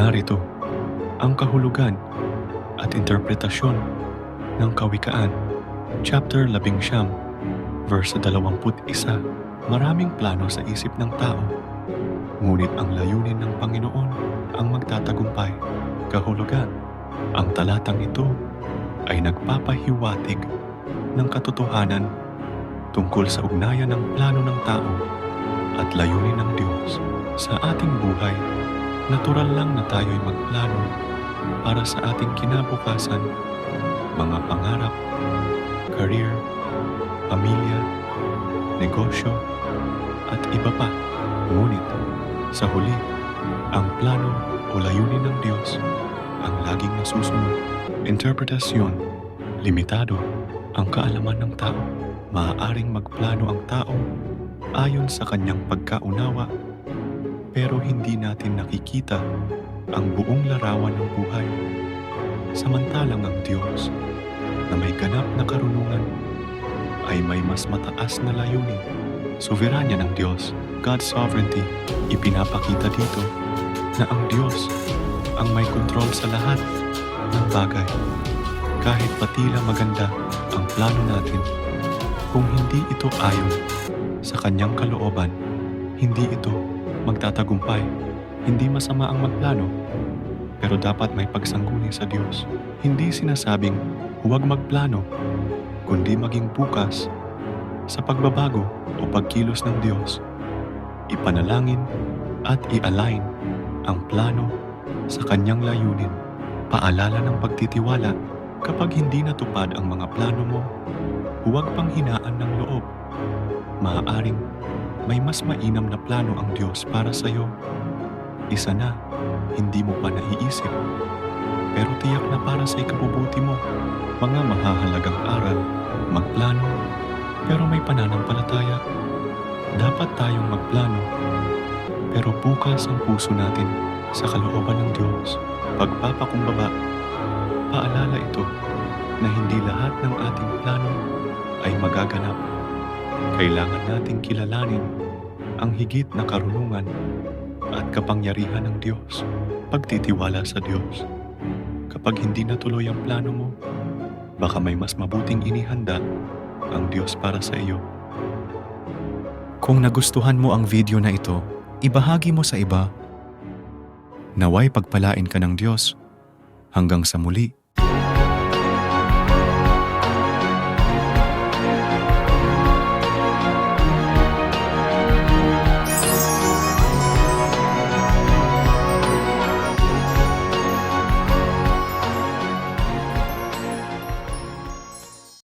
Narito ang kahulugan at interpretasyon ng Kawikaan, Chapter 11, verse 21. Maraming plano sa isip ng tao, ngunit ang layunin ng Panginoon ang magtatagumpay. Kahulugan, ang talatang ito ay nagpapahiwatig ng katotohanan tungkol sa ugnayan ng plano ng tao at layunin ng Diyos sa ating buhay. Natural lang na tayo'y magplano para sa ating kinabukasan, mga pangarap, career, pamilya, negosyo, at iba pa. Ngunit, sa huli, ang plano o layunin ng Diyos ang laging nasusunod. Interpretasyon, limitado ang kaalaman ng tao. Maaaring magplano ang tao ayon sa kanyang pagkaunawa, pero hindi natin nakikita ang buong larawan ng buhay. Samantalang ang Diyos na may ganap na karunungan ay may mas mataas na layunin. Soberanya ng Diyos, God's sovereignty, ipinapakita dito na ang Diyos ang may kontrol sa lahat ng bagay. Kahit patila maganda ang plano natin, kung hindi ito ayon sa kanyang kalooban, hindi ito magtatagumpay. Hindi masama ang magplano, pero dapat may pagsangguni sa Diyos. Hindi sinasabing huwag magplano, kundi maging bukas sa pagbabago o pagkilos ng Diyos. Ipanalangin at i-align ang plano sa kanyang layunin. Paalala ng pagtitiwala, kapag hindi natupad ang mga plano mo, huwag pang hinaan ng loob. Maaaring may mas mainam na plano ang Diyos para sa iyo. Isa na, hindi mo pa naiisip, pero tiyak na para sa ikabubuti mo. Mga mahahalagang aral, magplano, pero may pananampalataya. Dapat tayong magplano, pero bukas ang puso natin sa kalooban ng Diyos. Pagpapakumbaba, paalala ito na hindi lahat ng ating plano ay magaganap. Kailangan nating kilalanin ang higit na karunungan at kapangyarihan ng Diyos. Pagtitiwala sa Diyos. Kapag hindi natuloy ang plano mo, baka may mas mabuting inihanda ang Diyos para sa iyo. Kung nagustuhan mo ang video na ito, ibahagi mo sa iba. Naway pagpalain ka ng Diyos. Hanggang sa muli.